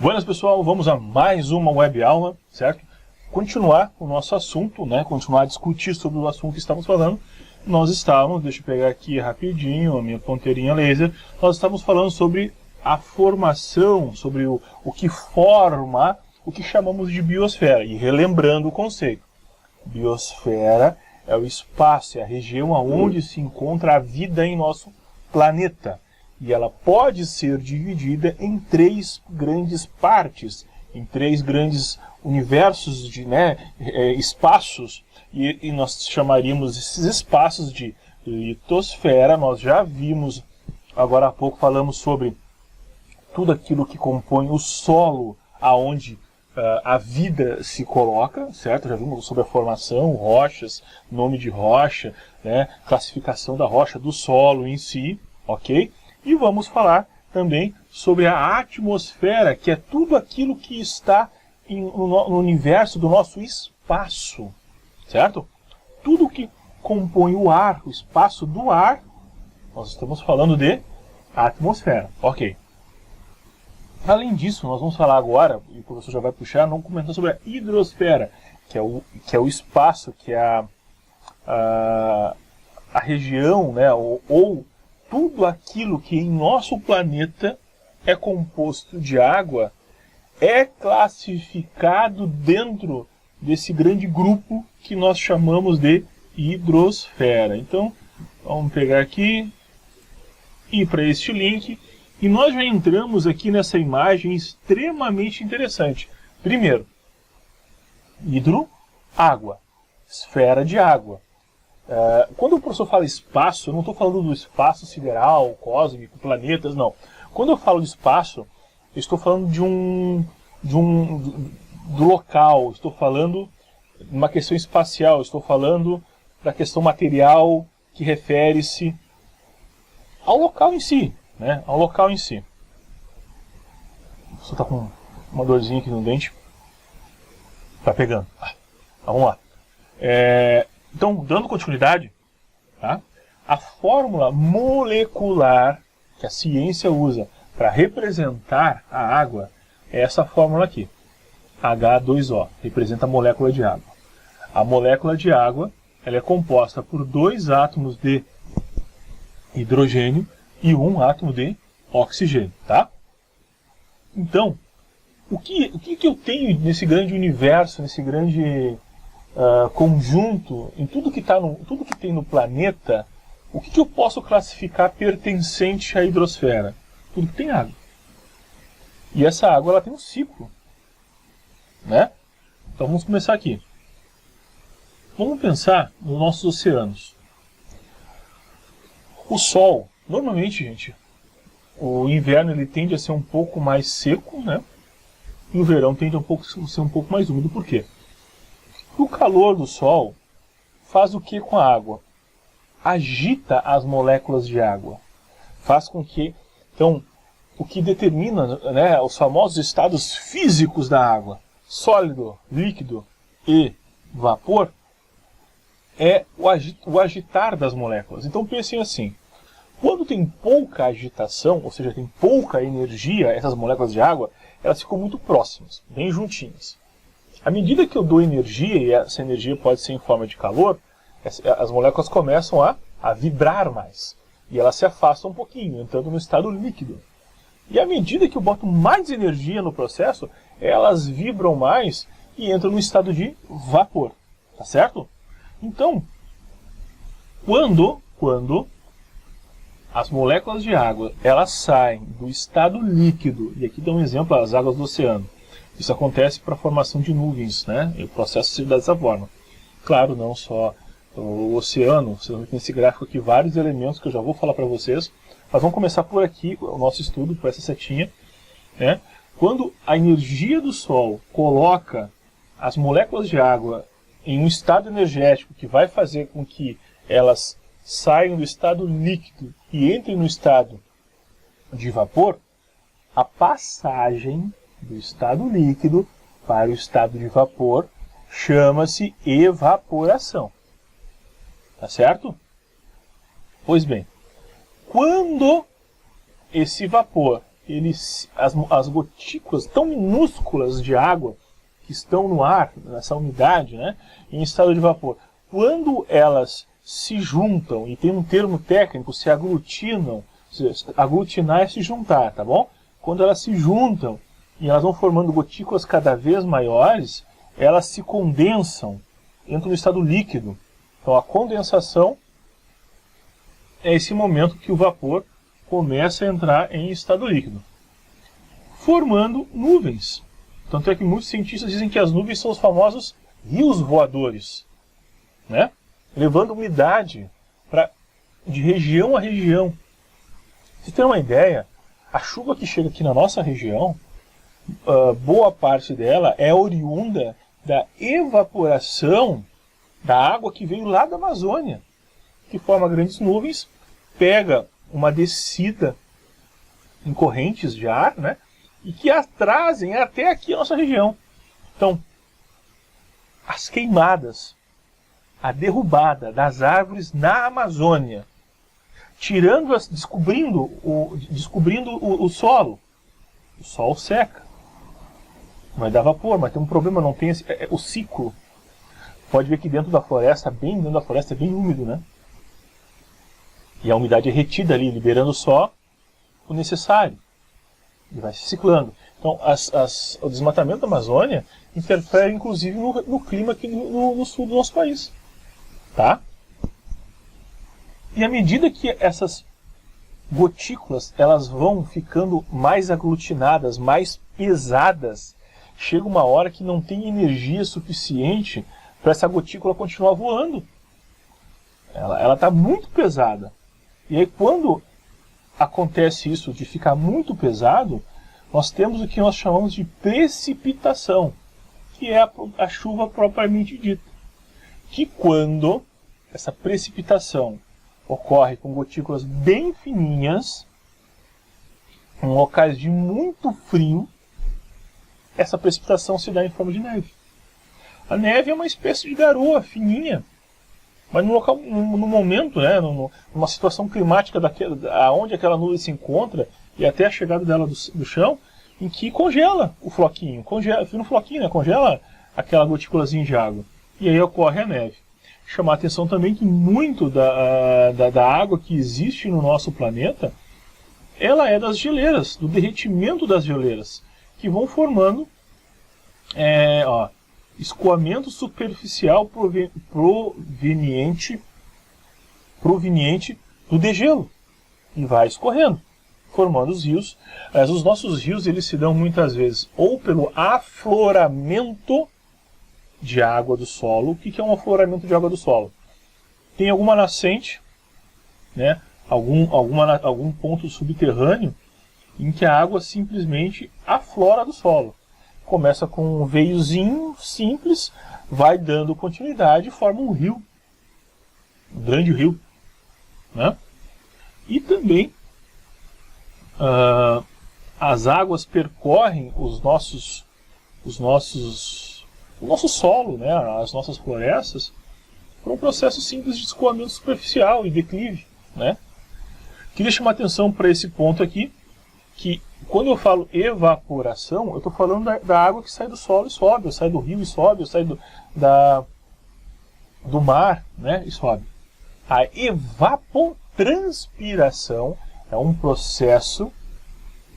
Buenas pessoal, vamos a mais uma web aula, certo? Continuar o nosso assunto, né? Continuar a discutir sobre o assunto que estamos falando. Nós estávamos, deixa eu pegar aqui rapidinho a minha ponteirinha laser, nós estávamos falando sobre a formação, sobre o que forma o que chamamos de biosfera. E relembrando o conceito, biosfera é o espaço, é a região onde se encontra a vida em nosso planeta. E ela pode ser dividida em três grandes partes, em três grandes universos, espaços, e nós chamaríamos esses espaços de litosfera. Nós já vimos, agora há pouco falamos sobre tudo aquilo que compõe o solo aonde a vida se coloca, certo? Já vimos sobre a formação, rochas, nome de rocha, né? Classificação da rocha, do solo em si, ok? E vamos falar também sobre a atmosfera, que é tudo aquilo que está no universo do nosso espaço, certo? Tudo que compõe o ar, o espaço do ar, nós estamos falando de atmosfera, ok? Além disso, nós vamos falar agora, e o professor já vai puxar, vamos comentar sobre a hidrosfera, que é o espaço, que é a região, né, ou tudo aquilo que em nosso planeta é composto de água é classificado dentro desse grande grupo que nós chamamos de hidrosfera. Então, vamos pegar aqui, ir para este link, e nós já entramos aqui nessa imagem extremamente interessante. Primeiro, hidro, água, esfera de água. Quando o professor fala espaço, eu não estou falando do espaço sideral, cósmico, planetas, não. Quando eu falo de espaço, eu estou falando do local, estou falando de uma questão espacial, estou falando da questão material que refere-se ao local em si, né? Ao local em si. O professor está com uma dorzinha aqui no dente. Está pegando. Vamos lá. Então, dando continuidade, tá? A fórmula molecular que a ciência usa para representar a água é essa fórmula aqui. H2O, representa a molécula de água. A molécula de água ela é composta por 2 átomos de hidrogênio e 1 átomo de oxigênio, tá? Então, o que eu tenho nesse grande universo, nesse grande conjunto, em tudo que tem no planeta, o que eu posso classificar pertencente à hidrosfera? Tudo que tem água. E essa água ela tem um ciclo, né? Então vamos começar aqui. Vamos pensar nos nossos oceanos. O Sol, normalmente, gente, o inverno ele tende a ser um pouco mais seco, né? E o verão tende a ser um pouco mais úmido. Por quê? O calor do Sol faz o que com a água? Agita as moléculas de água. Faz com que... Então, o que determina, né, os famosos estados físicos da água, sólido, líquido e vapor, é o agitar das moléculas. Então pensem assim, quando tem pouca agitação, ou seja, tem pouca energia, essas moléculas de água, elas ficam muito próximas, bem juntinhas. À medida que eu dou energia, e essa energia pode ser em forma de calor, as moléculas começam a vibrar mais. E elas se afastam um pouquinho, entrando no estado líquido. E à medida que eu boto mais energia no processo, elas vibram mais e entram no estado de vapor. Tá certo? Então, quando as moléculas de água elas saem do estado líquido, e aqui dá um exemplo, as águas do oceano. Isso acontece para a formação de nuvens, né? E o processo se dá dessa forma. Claro, não só o oceano, vocês vão ver nesse gráfico aqui vários elementos que eu já vou falar para vocês. Mas vamos começar por aqui, o nosso estudo, por essa setinha, né? Quando a energia do Sol coloca as moléculas de água em um estado energético que vai fazer com que elas saiam do estado líquido e entrem no estado de vapor, a passagem do estado líquido para o estado de vapor chama-se evaporação. Tá certo? Pois bem, quando esse vapor as gotículas tão minúsculas de água que estão no ar, nessa umidade, né, em estado de vapor, quando elas se juntam, e tem um termo técnico, se aglutinam, aglutinar é se juntar, tá bom? Quando elas se juntam e elas vão formando gotículas cada vez maiores, elas se condensam, entram no estado líquido. Então a condensação é esse momento que o vapor começa a entrar em estado líquido, formando nuvens. Tanto é que muitos cientistas dizem que as nuvens são os famosos rios voadores, né? Levando umidade de região a região. Pra você ter uma ideia, a chuva que chega aqui na nossa região, boa parte dela é oriunda da evaporação da água que veio lá da Amazônia, que forma grandes nuvens, pega uma descida em correntes de ar, né, e que as trazem até aqui a nossa região. Então, as queimadas, a derrubada das árvores na Amazônia, descobrindo o solo. O solo seca, vai dar vapor, mas tem um problema, não tem o ciclo. Pode ver que dentro da floresta, bem dentro da floresta, é bem úmido, né? E a umidade é retida ali, liberando só o necessário. E vai se ciclando. Então, o desmatamento da Amazônia interfere, inclusive, no clima aqui no sul do nosso país. Tá? E à medida que essas gotículas elas vão ficando mais aglutinadas, mais pesadas, chega uma hora que não tem energia suficiente para essa gotícula continuar voando. Ela está muito pesada. E aí quando acontece isso de ficar muito pesado, nós temos o que nós chamamos de precipitação, que é a chuva propriamente dita. Que quando essa precipitação ocorre com gotículas bem fininhas, em locais de muito frio, essa precipitação se dá em forma de neve. A neve é uma espécie de garoa fininha, mas no momento, né, numa situação climática onde aquela nuvem se encontra e até a chegada dela do chão, em que congela o floquinho, congela aquela gotículazinha de água. E aí ocorre a neve. Chamar a atenção também que muito da água que existe no nosso planeta, ela é das geleiras, do derretimento das geleiras, que vão formando escoamento superficial proveniente do degelo, e vai escorrendo, formando os rios. Os nossos rios eles se dão muitas vezes ou pelo afloramento de água do solo. O que é um afloramento de água do solo? Tem alguma nascente, né, algum ponto subterrâneo em que a água simplesmente aflora do solo. Começa com um veiozinho simples, vai dando continuidade e forma um rio, um grande rio, né? E também as águas percorrem o nosso solo, né, as nossas florestas, por um processo simples de escoamento superficial e declive, né? Queria chamar atenção para esse ponto aqui, que quando eu falo evaporação, eu estou falando da água que sai do solo e sobe, ou sai do rio e sobe, ou sai do mar, né, e sobe. A evapotranspiração é um processo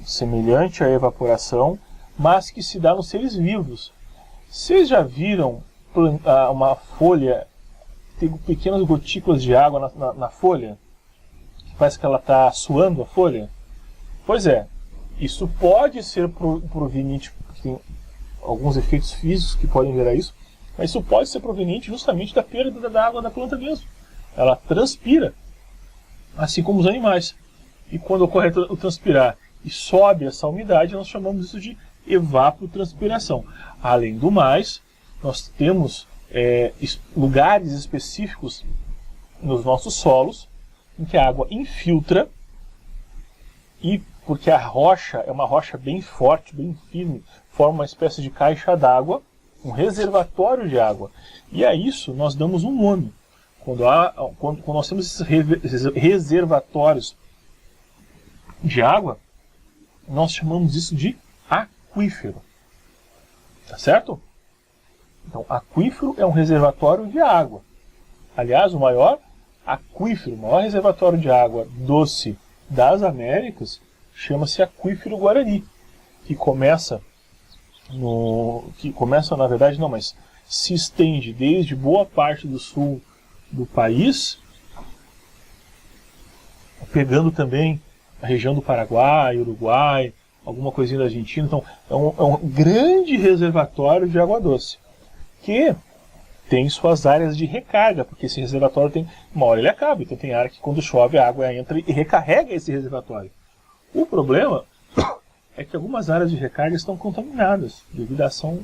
semelhante à evaporação, mas que se dá nos seres vivos. Vocês já viram uma folha, tem pequenas gotículas de água na folha? Que parece que ela está suando a folha? Pois é, isso pode ser proveniente, tem alguns efeitos físicos que podem gerar isso, mas isso pode ser proveniente justamente da perda da água da planta mesmo. Ela transpira, assim como os animais. E quando ocorre o transpirar e sobe essa umidade, nós chamamos isso de evapotranspiração. Além do mais, nós temos lugares específicos nos nossos solos em que a água infiltra, e porque a rocha é uma rocha bem forte, bem firme, forma uma espécie de caixa d'água, um reservatório de água. E a isso nós damos um nome. Quando nós temos esses reservatórios de água, nós chamamos isso de aquífero. Tá certo? Então, aquífero é um reservatório de água. Aliás, o maior aquífero, o maior reservatório de água doce das Américas, chama-se Aquífero Guarani, que começa, na verdade não, mas se estende desde boa parte do sul do país, pegando também a região do Paraguai, Uruguai, alguma coisinha da Argentina. Então, é um grande reservatório de água doce, que tem suas áreas de recarga, porque esse reservatório tem, uma hora ele acaba, então tem área que quando chove a água entra e recarrega esse reservatório. O problema é que algumas áreas de recarga estão contaminadas, devido à ação,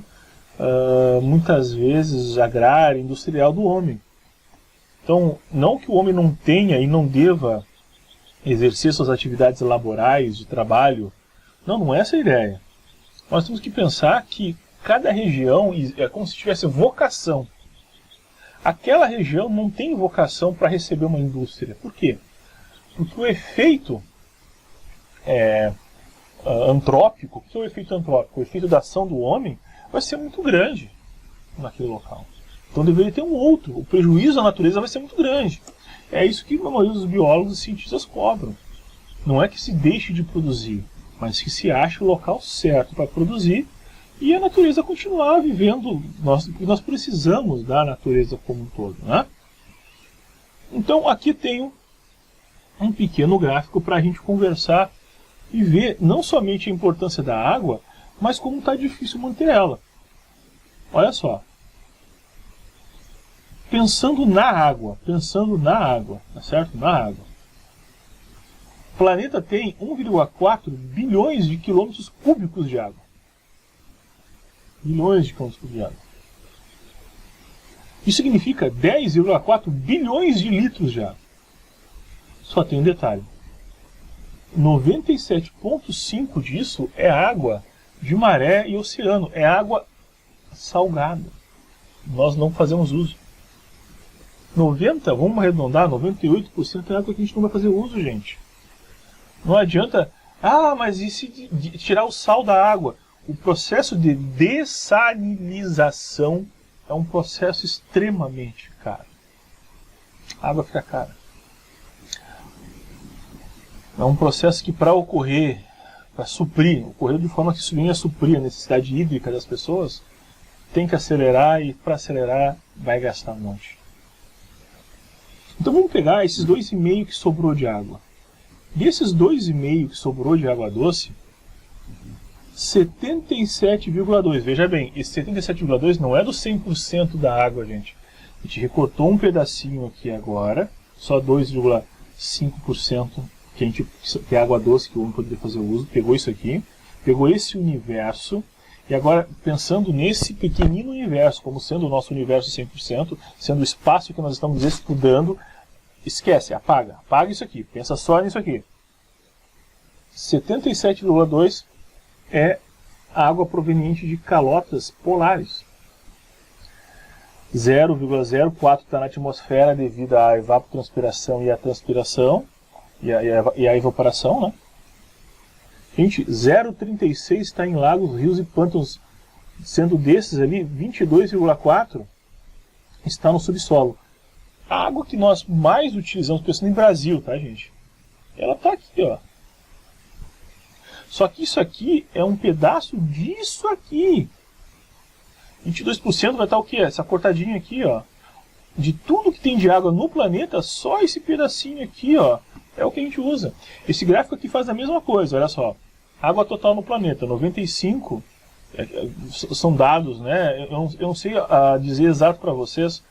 muitas vezes, agrária, industrial do homem. Então, não que o homem não tenha e não deva exercer suas atividades laborais, de trabalho, não é essa a ideia. Nós temos que pensar que cada região é como se tivesse vocação. Aquela região não tem vocação para receber uma indústria. Por quê? Porque o efeito antrópico, o que é o efeito antrópico? O efeito da ação do homem vai ser muito grande naquele local. Então deveria ter um outro. O prejuízo à natureza vai ser muito grande. É isso que a maioria dos biólogos e cientistas cobram. Não é que se deixe de produzir, mas que se ache o local certo para produzir e a natureza continuar vivendo, porque nós precisamos da natureza como um todo, né? Então aqui tenho um pequeno gráfico para a gente conversar e ver não somente a importância da água, mas como está difícil manter ela. Olha só. Pensando na água, tá certo? Na água. O planeta tem 1,4 bilhões de quilômetros cúbicos de água. Bilhões de quilômetros cúbicos de água. Isso significa 10,4 bilhões de litros de água. Só tem um detalhe. 97,5 disso é água de maré e oceano. É água salgada. Nós não fazemos uso. 90, vamos arredondar, 98% é água que a gente não vai fazer uso, gente. Não adianta, mas e se tirar o sal da água? O processo de dessalinização é um processo extremamente caro. A água fica cara. É um processo que para ocorrer de forma que isso venha a suprir a necessidade hídrica das pessoas, tem que acelerar e para acelerar vai gastar um monte. Então vamos pegar esses 2,5 que sobrou de água. Desses 2,5 que sobrou de água doce, 77,2. Veja bem, esse 77,2 não é do 100% da água, gente. A gente recortou um pedacinho aqui agora, só 2,5% que é água doce que o homem poderia fazer uso. Pegou isso aqui, pegou esse universo, e agora pensando nesse pequenino universo, como sendo o nosso universo 100%, sendo o espaço que nós estamos estudando, esquece, apaga isso aqui, pensa só nisso aqui. 77,2 é água proveniente de calotas polares. 0,04 está na atmosfera devido à evapotranspiração e à transpiração e à evaporação, né? Gente, 0,36 está em lagos, rios e pântanos, sendo desses ali 22,4 está no subsolo. A água que nós mais utilizamos, pensando em Brasil, tá, gente? Ela está aqui, ó. Só que isso aqui é um pedaço disso aqui. 22% vai estar o quê? Essa cortadinha aqui, ó. De tudo que tem de água no planeta, só esse pedacinho aqui, ó, é o que a gente usa. Esse gráfico aqui faz a mesma coisa, olha só. Água total no planeta, 95, são dados, né? Eu não sei dizer exato para vocês.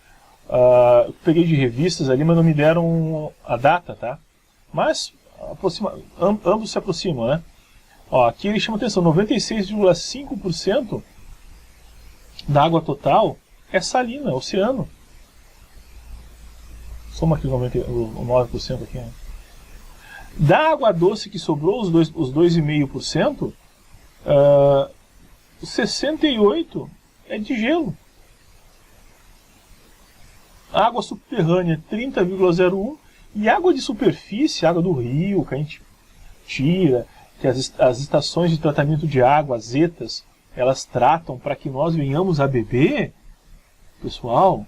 Eu peguei de revistas ali, mas não me deram a data, tá? Mas ambos se aproximam, né? Ó, aqui ele chama atenção, 96,5% da água total é salina, oceano. Soma aqui os 9% aqui, né? Da água doce que sobrou, os 2,5%, 68% é de gelo. Água subterrânea, 30,01%. E água de superfície, água do rio, que a gente tira, que as estações de tratamento de água, as ETAs, elas tratam para que nós venhamos a beber, pessoal,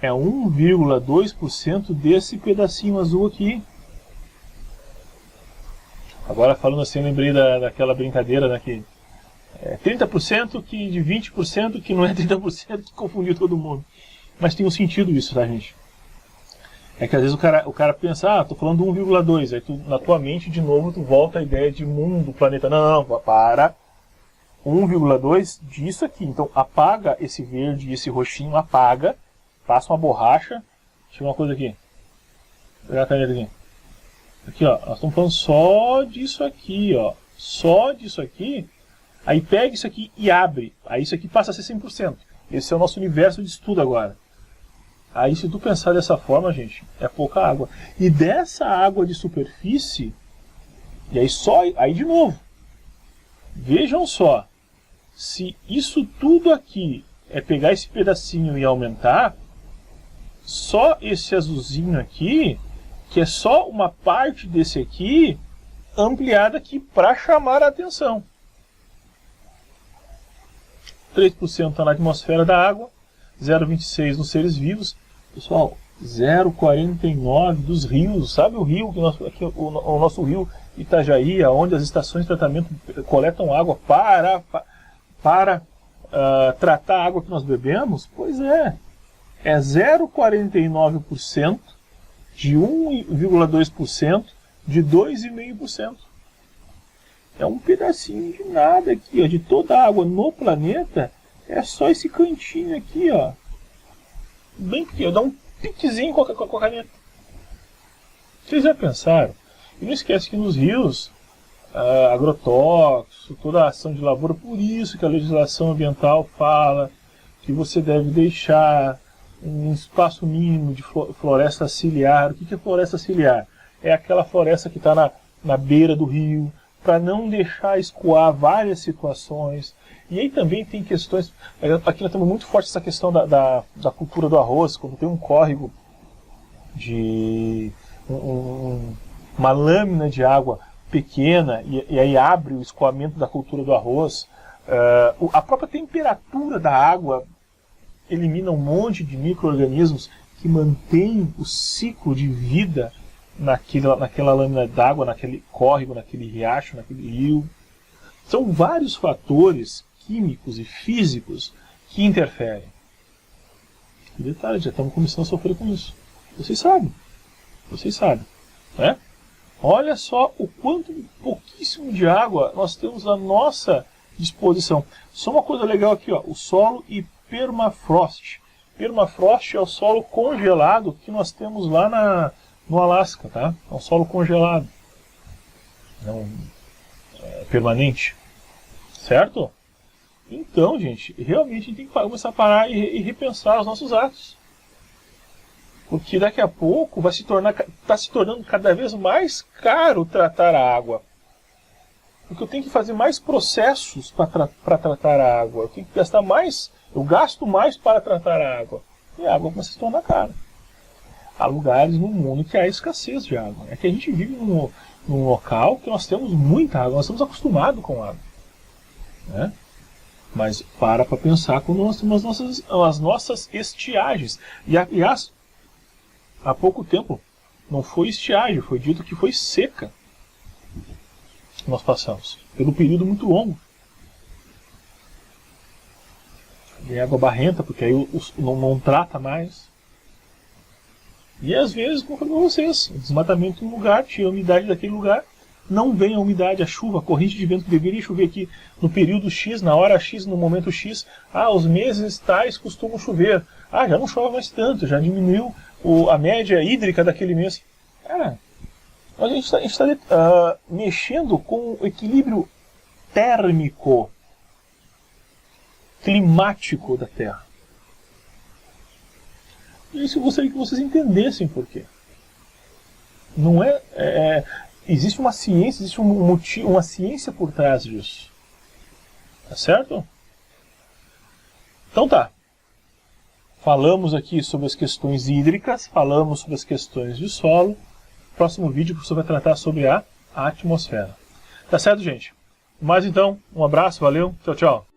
é 1,2% desse pedacinho azul aqui. Agora falando assim, eu lembrei daquela brincadeira, né, que é 30% que de 20% que não é 30% que confundiu todo mundo. Mas tem um sentido isso, tá, gente? É que às vezes o cara pensa, tô falando 1,2, aí tu, na tua mente de novo tu volta a ideia de mundo, planeta. Não, para. 1,2 disso aqui. Então apaga esse verde e esse roxinho, apaga, passa uma borracha. Deixa eu ver uma coisa aqui. Vou pegar a caneta aqui. Aqui, ó, nós estamos falando só disso aqui, ó. Só disso aqui. Aí pega isso aqui e abre. Aí isso aqui passa a ser 100%. Esse é o nosso universo de estudo agora. Aí se tu pensar dessa forma, gente, é pouca água. E dessa água de superfície, e aí de novo, vejam só, se isso tudo aqui é pegar esse pedacinho e aumentar, só esse azulzinho aqui, que é só uma parte desse aqui, ampliada aqui para chamar a atenção. 3% está na atmosfera da água, 0,26% nos seres vivos. Pessoal, 0,49% dos rios. Sabe o rio, o nosso rio Itajaí, onde as estações de tratamento coletam água para tratar a água que nós bebemos? Pois é 0,49% de 1,2% de 2,5%. É um pedacinho de nada aqui, ó, de toda a água no planeta, é só esse cantinho aqui, ó. Bem pequeno, dá um piquezinho com a caneta. Vocês já pensaram? E não esquece que nos rios, agrotóxico, toda a ação de lavoura, por isso que a legislação ambiental fala que você deve deixar um espaço mínimo de floresta ciliar. O que é floresta ciliar? É aquela floresta que está na beira do rio, para não deixar escoar várias situações. E aí também tem questões, aqui nós temos muito forte essa questão da cultura do arroz, quando tem um córrego de uma lâmina de água pequena, e aí abre o escoamento da cultura do arroz, a própria temperatura da água elimina um monte de micro-organismos que mantêm o ciclo de vida naquela lâmina d'água, naquele córrego, naquele riacho, naquele rio. São vários fatores químicos e físicos que interferem. E detalhe, já estamos começando a sofrer com isso. Vocês sabem, né? Olha só o quanto pouquíssimo de água nós temos à nossa disposição. Só uma coisa legal aqui, ó, o solo e permafrost. Permafrost é o solo congelado que nós temos lá no Alasca, tá? É um solo congelado, não permanente, certo? Então, gente, realmente a gente tem que começar a parar e repensar os nossos atos, porque daqui a pouco está se tornando cada vez mais caro tratar a água, porque eu tenho que fazer mais processos para tratar a água, eu tenho que gastar mais, eu gasto mais para tratar a água, e a água começa a se tornar cara. Há lugares no mundo que há escassez de água. É que a gente vive num local que nós temos muita água, nós estamos acostumados com água, né? Mas para pensar quando nós temos as nossas estiagens. E aliás, há pouco tempo não foi estiagem, foi dito que foi seca. Nós passamos pelo período muito longo. E água barrenta, porque aí não trata mais. E às vezes, como eu falei para vocês, desmatamento em um lugar, tira a umidade daquele lugar, não vem a umidade, a chuva, a corrente de vento que deveria chover aqui no período X, na hora X, no momento X. Os meses tais costumam chover. Já não chove mais tanto, já diminuiu a média hídrica daquele mês. A gente está mexendo com o equilíbrio térmico, climático da Terra. E isso eu gostaria que vocês entendessem por quê. Não existe uma ciência, existe uma ciência por trás disso. Tá certo? Então tá. Falamos aqui sobre as questões hídricas, falamos sobre as questões de solo. Próximo vídeo o professor vai tratar sobre a atmosfera. Tá certo, gente? Mas então, um abraço, valeu, tchau, tchau.